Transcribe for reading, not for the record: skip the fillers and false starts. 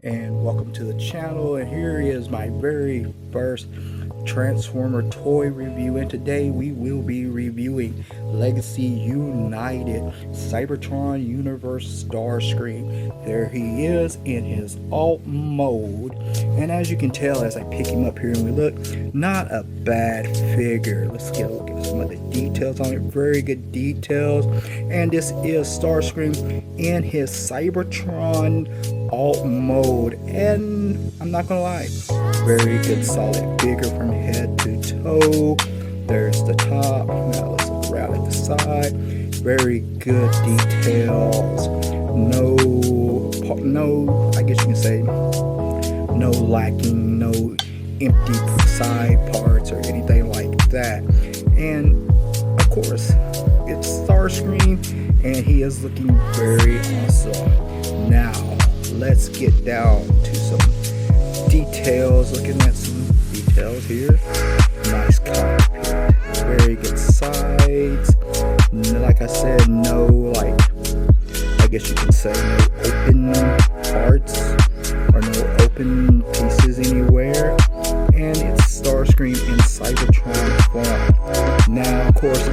and welcome to the channel. And here is my very first Transformer toy review, and today we will be reviewing Legacy United Cybertron Universe Starscream. There he is in his alt mode, and as you can tell as I pick him up here and we look, not a bad figure. Let's get a look at some of the details on it. Very good details. And this is Starscream in his Cybertron alt mode, and I'm not gonna lie, very good solid figure from head to toe. There's the top. Now let's look around at the side. Very good details. No, I guess you can say no lacking, no empty side parts or anything like that. And of course, it's Starscream, and he is looking very awesome. Now let's get down to some details. Looking at some details here. Nice cockpit, very good sides. Like I said, no, I guess you can say no open parts or no open pieces anywhere. And it's Starscream in Cybertron form. Now, of course,